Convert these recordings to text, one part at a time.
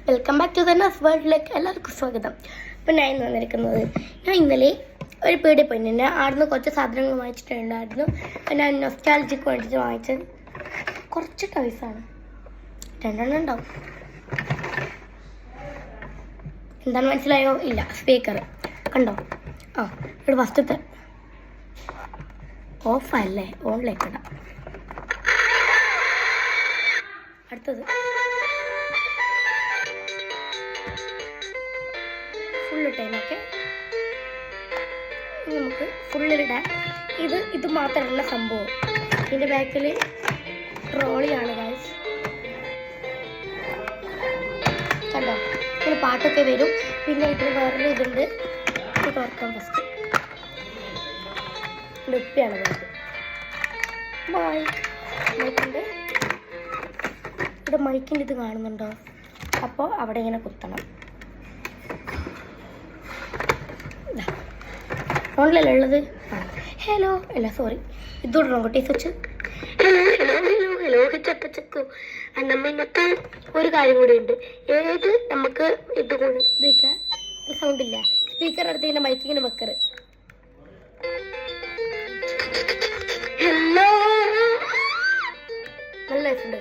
Welcome back to the വേൾഡിലേക്ക് എല്ലാവർക്കും സ്വാഗതം. അപ്പം ഞാൻ ഇന്ന് വന്നിരിക്കുന്നത്, ഞാൻ ഇന്നലെ ഒരു പീടികയിൽ പോയിട്ടുണ്ട്. ആടുന്ന് കുറച്ച് സാധനങ്ങൾ വാങ്ങിച്ചിട്ടുണ്ടായിരുന്നു. അപ്പം ഞാൻ നൊസ്റ്റാൾജിക്ക് വേണ്ടിയിട്ട് വാങ്ങിച്ചത് കുറച്ച് ടോയ്സാണ്. 2 ഉണ്ടാവും. എന്താണ് മനസ്സിലായോ? ഇല്ല, സ്പീക്കർ കണ്ടോ? ഇവിടെ ഫസ്റ്റത്തെ ഓഫല്ലേ, ഓണിലേക്ക് ഇടാം. അടുത്തത് ഫുള്ളിട്ടേനൊക്കെ നമുക്ക് ഫുള്ളിലിടാം. ഇത് മാത്രമല്ല സംഭവം. ഇതിൻ്റെ ബാക്കിൽ ട്രോളിയാണ് ഗൈസ്. കണ്ടോ? ഇതിന് പാട്ടൊക്കെ വരും. പിന്നെ ഇതിന് വേറൊരു ഇതുണ്ട്. ഇത് തുറക്കാം ഫസ്റ്റ്. ഉപ്പിയാണ് വേണ്ടത്. മൈക്കുണ്ട്. ഇവിടെ മൈക്കിൻ്റെ ഇത് കാണുന്നുണ്ടോ? അപ്പോൾ അവിടെ ഇങ്ങനെ കുത്തണം. ഫോണിലല്ലേ ഉള്ളത്? ഹലോ അല്ല, സോറി, ഇതോടണം കുട്ടി സ്വിച്ച്. ഹലോ ചക്കു. നമ്മൾ ഇന്നത്തെ ഒരു കാര്യം കൂടി ഉണ്ട്. ഏത് നമുക്ക് ഇത് ഉപയോഗിക്കാം. സൗണ്ട് ഇല്ല. സ്പീക്കർ അടുത്ത് ഇങ്ങനെ മൈക്കിങ്ങനെ വെക്കറ്. ഹലോ, നല്ല രസമുണ്ട്.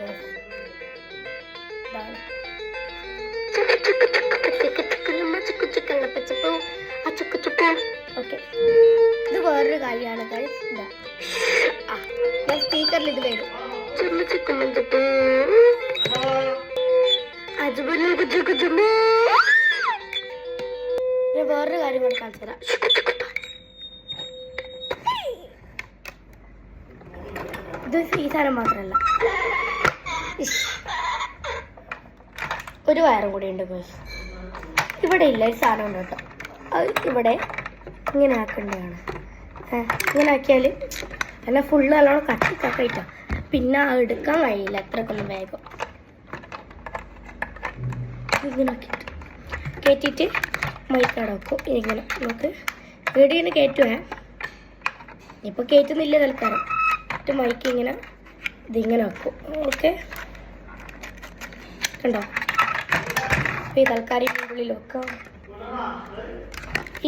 ഓക്കെ, ഇത് വേറൊരു കാര്യമാണ് ഗൈസ്. ഞാൻ സ്പീക്കറിൽ ഇത് വരും. ഞാൻ വേറൊരു കാര്യം കൂടെ കാണിച്ചു തരാം. ഇത് ഈ സാധനം മാത്രമല്ല, ഒരു വയറും കൂടി ഉണ്ട് ഗൈസ്. ഇവിടെ ഇല്ല, ഒരു സാധനം ഉണ്ട് കേട്ടോ. അത് ഇവിടെ ഇങ്ങനെ ആക്കേണ്ടതാണ്. ഇങ്ങനെ ആക്കിയാൽ എന്നാൽ ഫുള്ള് നല്ലോണം കട്ടിക്കായിട്ടോ. പിന്നെ എടുക്കാൻ കഴിയില്ല അത്രക്കൊന്നും വേഗം. ഇങ്ങനെ ആക്കിയിട്ട് കയറ്റിയിട്ട് മൈക്കവിടെ വെക്കും. ഇങ്ങനെ നമുക്ക് വീടിങ്ങനെ കയറ്റുവേ. ഇപ്പോൾ കയറ്റുന്നില്ല തൽക്കാലം. എന്നിട്ട് മൈക്ക് ഇങ്ങനെ ഇതിങ്ങനെ വെക്കും. ഓക്കെ, കണ്ടോ? അപ്പോൾ ഈ തൽക്കാലം ഉള്ളിൽ വെക്കാം.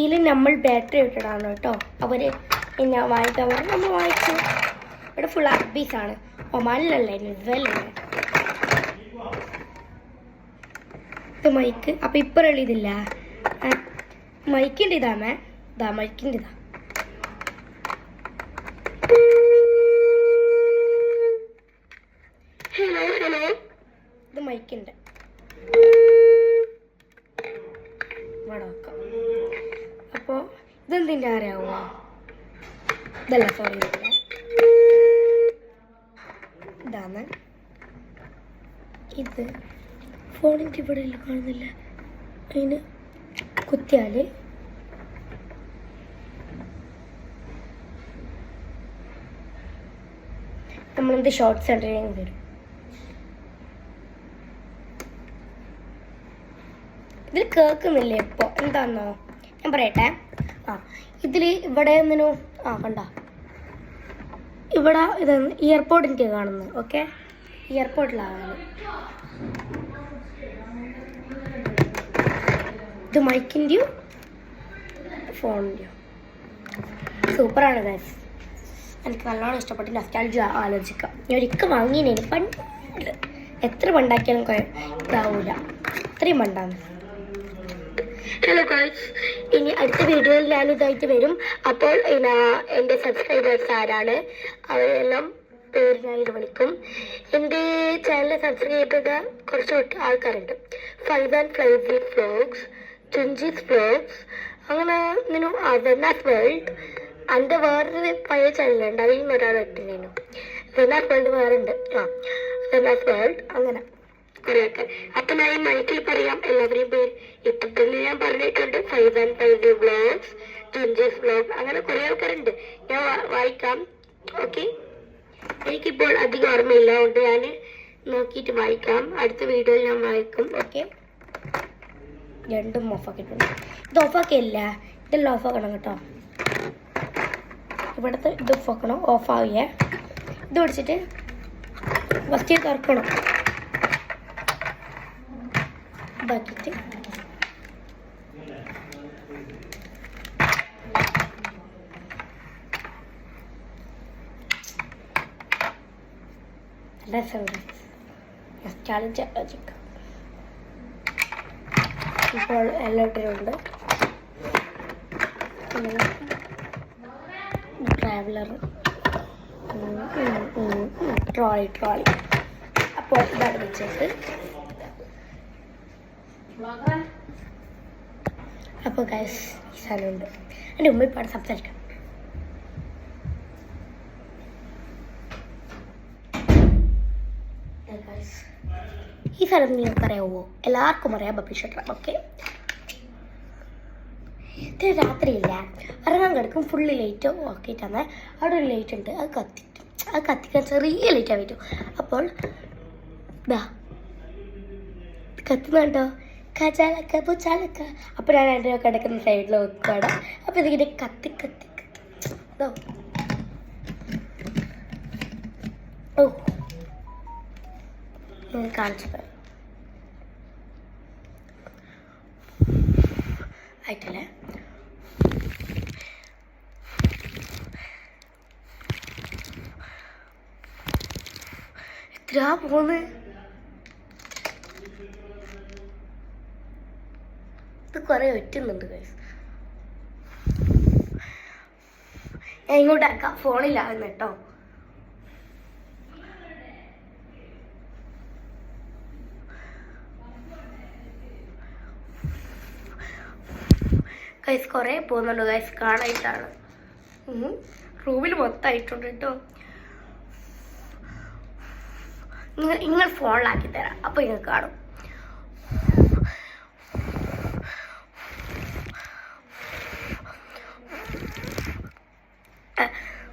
ഇതിൽ നമ്മൾ ബാറ്ററി ഇട്ടിടാണ് കേട്ടോ. അവർ ഞാൻ വാങ്ങിക്കാൻ പറഞ്ഞാൽ നമ്മൾ വാങ്ങിച്ചു. ഇവിടെ ഫുൾ അബീസാണ്. ഒമാനിലല്ലേ, ഇതല്ലേ ഇത് മൈക്ക്. അപ്പം ഇപ്പറുള്ള ഇതില്ല, മൈക്കിൻ്റെ ഇതാമേ. മൈക്കിൻ്റെ ഇതാ. ഇത് മൈക്കിൻ്റെ ഇവിടെ വെക്കാം. അപ്പോൾ ഇതെന്തിൻ്റെ അറിയാമോ? ഇതല്ല, സോറി, ഇതാണ്. ഇത് ഫോണിൻ്റെ ഇവിടെ കാണുന്നില്ല. അതിന് കുത്തിയാൽ നമ്മളെന്ത് ഷോർട്ട്സ് കണ്ടിട്ട് വരും. ഇതിൽ കേൾക്കുന്നില്ലേ ഇപ്പോൾ? എന്താണെന്നോ ഞാൻ പറയട്ടെ. ഇതിൽ ഇവിടെ ഒന്നിനു കണ്ട ഇവിടെ ഇത് ഇയർപോഡിൻ്റെ കാണുന്നു. ഓക്കെ, ഇയർപോഡിലാണ്. ഇത് മൈക്കിൻ്റെയോ ഫോണിൻ്റെയോ സൂപ്പറാണ് ഗൈസ്. എനിക്ക് നല്ലോണം ഇഷ്ടപ്പെട്ട് നൊസ്റ്റാൾജി ആലോചിക്കാം. ഞാൻ ഒരിക്കൽ വാങ്ങിയതിന് പണ്ട്, എത്ര പണ്ടാക്കിയാലും ഇതാവൂല, അത്രയും പണ്ടാണ്. ഹലോ ഗൈസ്, ഇനി അടുത്ത വീഡിയോയിൽ ഞാൻ ഇതായിട്ട് വരും. അപ്പോൾ എൻ്റെ സബ്സ്ക്രൈബേഴ്സ് ആരാണ് അവരെല്ലാം പേര് ഞാൻ ഇത് വിളിക്കും. എൻ്റെ ചാനൽ സബ്സ്ക്രൈബ് ചെയ്ത കുറച്ച് ആൾക്കാരുണ്ട്. ഫൈസൻ ഫ്ലൈസി വ്ലോഗ്സ്, ജിൻജീസ് വ്ലോഗ്സ്, അങ്ങനെ വെനാസ് വേൾഡ്. എൻ്റെ വേറൊരു പഴയ ചാനലുണ്ട്, അതിൽ നിന്ന് ഒരാൾ ഇട്ടിരുന്നു. വെനാസ് വേൾഡ് വേറെ ഉണ്ട്. വെനാസ് വേൾഡ് അങ്ങനെ കുറേയൊക്കെ. അപ്പം ഞാൻ മൈക്കിൽ പറയാം എല്ലാവരെയും പേര്. ഇപ്പം തന്നെ ഞാൻ പറഞ്ഞിട്ടുണ്ട്. ഫൈസൻ ഫ്ലൈസി വ്ലോഗ്സ്, ജിൻജീസ് വ്ലോഗ്, അങ്ങനെ കുറേ ആൾക്കാരുണ്ട്. ഞാൻ വായിക്കാം. ഓക്കെ, എനിക്കിപ്പോൾ അധികം ഓർമ്മയില്ല, അതുകൊണ്ട് ഞാൻ നോക്കിയിട്ട് വായിക്കാം. അടുത്ത വീഡിയോയിൽ ഞാൻ വായിക്കും. ഓക്കെ, രണ്ടും ഓഫാക്കിയിട്ടുണ്ട്. ഇത് ഓഫാക്കിയല്ല, ഇതെല്ലാം ഓഫാക്കണം കേട്ടോ. ഇവിടുത്തെ ഇത് ഓഫാക്കണം, ഓഫാവിയേ. ഇത് പിടിച്ചിട്ട് ഫസ്റ്റ് തുറക്കണം. ബക്കറ്റ് ചിക്കൻ ഇപ്പോൾ എല്ലാത്തിലുണ്ട്. Traveller, trolley. അപ്പോൾ ഇതാണ് വെച്ചിട്ട്. അപ്പോൾ ഗൈസ് ഈ സാധനമുണ്ട്. എൻ്റെ ഉമ്മ ഇപ്പോൾ സംസാരിക്കാം. ഈ സ്ഥലം നിങ്ങൾക്ക് അറിയാവോ? എല്ലാവർക്കും അറിയാം, ബബിൾ ഷട്ടർ. ഓക്കെ, ഇത് രാത്രിയില്ല, ഇറങ്ങാൻ കിടക്കും ഫുള്ള് ലൈറ്റ് ആക്കിയിട്ടാണ്. അവിടെ ഒരു ലൈറ്റ് ഉണ്ട്, അത് കത്തിക്കാൻ ചെറിയ ലൈറ്റാണ് പറ്റും. അപ്പോൾ ഇതാ കത്തുന്നുണ്ടോ? കച്ചാലക്ക പൂച്ചാലക്ക. അപ്പോൾ ഞാൻ എൻ്റെ കിടക്കുന്ന സൈഡിൽ വെക്കുകയാണ്. അപ്പോൾ ഇതിങ്ങനെ കത്തി ഇതോ. ഓ, കാണിച്ചു തരാം. ആയിട്ടല്ലേ? എത്രയാ പോന്ന്? ഇത് കുറെ ഒറ്റുന്നുണ്ട് ഗൈസ്. ഞാൻ ഇങ്ങോട്ടാക്കാം, ഫോണിലാകുന്ന കേട്ടോ. ഗൈസ് കുറേ പോകുന്നുണ്ട് ഗൈസ്, കാണായിട്ടാണ്. റൂമിൽ മൊത്തമായിട്ടുണ്ട് കേട്ടോ. നിങ്ങൾ ഫോണിലാക്കി തരാം, അപ്പോൾ നിങ്ങൾ കാണും.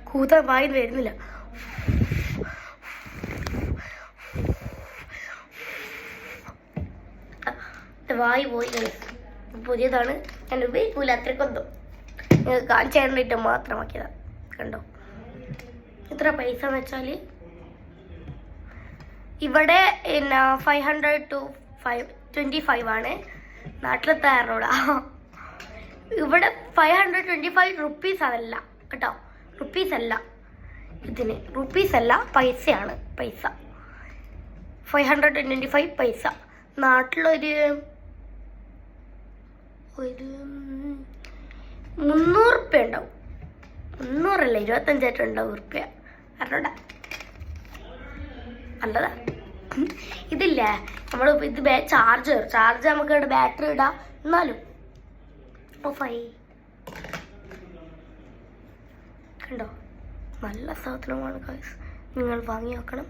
കൂത്താൻ വായി വരുന്നില്ല. വായി പോയി. പുതിയതാണ്, ഞാൻ ഉപയോഗിക്കൂല അത്രക്കൊന്നും. നിങ്ങൾ കാണിച്ചു തരാനായിട്ട് മാത്രമാക്കിയതാണ്. കണ്ടോ എത്ര പൈസ എന്ന് വെച്ചാൽ ഇവിടെ 500 to 25 ആണ്. നാട്ടിലത്തെ ആറിനോടാ. ഇവിടെ 525 റുപ്പീസ് അതല്ല കേട്ടോ, റുപ്പീസ് അല്ല, ഇതിന് റുപ്പീസ് അല്ല, പൈസയാണ്. പൈസ 525 പൈസ. നാട്ടിലൊരു 300 റുപ്യ ഉണ്ടാവും. 300 25 ഉണ്ടാവും റുപ്യ. അറിഞ്ഞോടാ, നല്ലതാ. ഇതില്ലേ നമ്മൾ ഇത് ചാർജ് നമുക്ക് ഇവിടെ ബാറ്ററി ഇടാം. എന്നാലും ഓഫായി. കണ്ടോ, നല്ല സാധനമാണ് ഗൈസ്, നിങ്ങൾ വാങ്ങി നോക്കണം.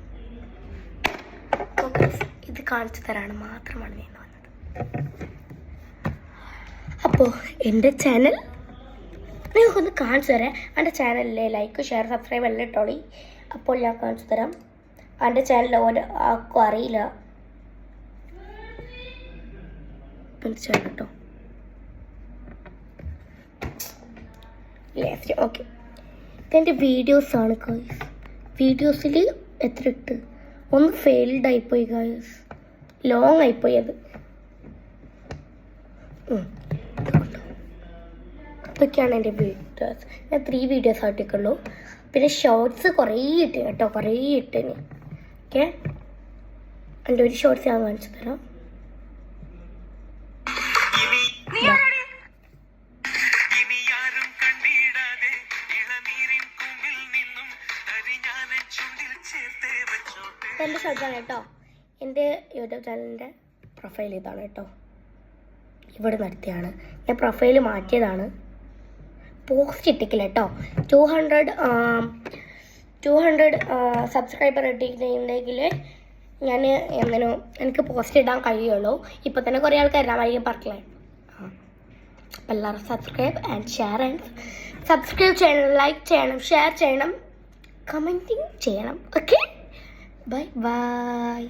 ഇത് കാണിച്ചു തരാണ് മാത്രമാണ് ഞാൻ വന്നത്. അപ്പോൾ എൻ്റെ ചാനൽ നിങ്ങൾക്കൊന്ന് കാണിച്ചു തരാം. എൻ്റെ ചാനലിലെ ലൈക്ക്, ഷെയർ, സബ്സ്ക്രൈബ് എല്ലാം ഇട്ടോളി. അപ്പോൾ ഞാൻ കാണിച്ചു തരാം. എൻ്റെ ചാനൽ ആർക്കും അറിയില്ല കേട്ടോ. ഓക്കെ, ഇതെൻ്റെ വീഡിയോസാണ് ഗൈസ്. വീഡിയോസിൽ എത്ര ഇട്ട് ഒന്ന് ഫെയിൽഡ് ആയിപ്പോയി ഗൈസ്, ലോങ് ആയിപ്പോയി അത്. ഇതൊക്കെയാണ് എൻ്റെ വീഡിയോസ്. ഞാൻ 3 വീഡിയോസ് ആയിട്ടേക്കുള്ളൂ. പിന്നെ ഷോർട്സ് കുറേ ഇട്ട് കേട്ടോ, കുറേ ഇട്ടിന്. ഓക്കെ, എൻ്റെ ഒരു ഷോർട്സ് ഞാൻ കാണിച്ചു തരാം. എൻ്റെ ഷോർട്സാണ് കേട്ടോ. എൻ്റെ യൂട്യൂബ് ചാനലിൻ്റെ പ്രൊഫൈൽ ഇതാണ് കേട്ടോ. ഇവിടെ നടത്തിയാണ് ഞാൻ പ്രൊഫൈൽ മാറ്റിയതാണ്. പോസ്റ്റ് ഇട്ടിക്കില്ല കേട്ടോ. 200 സബ്സ്ക്രൈബർ ഇട്ടിട്ടുണ്ടെങ്കിൽ ഞാൻ എനിക്ക് പോസ്റ്റ് ഇടാൻ കഴിയുള്ളൂ. ഇപ്പോൾ തന്നെ കുറേ ആൾക്കാരായിരിക്കും പറഞ്ഞേ. അപ്പം എല്ലാവരും സബ്സ്ക്രൈബ് ആൻഡ് ഷെയർ സബ്സ്ക്രൈബ് ചെയ്യണം, ലൈക്ക് ചെയ്യണം, ഷെയർ ചെയ്യണം, കമൻറ്റിങ് ചെയ്യണം. Okay, bye bye.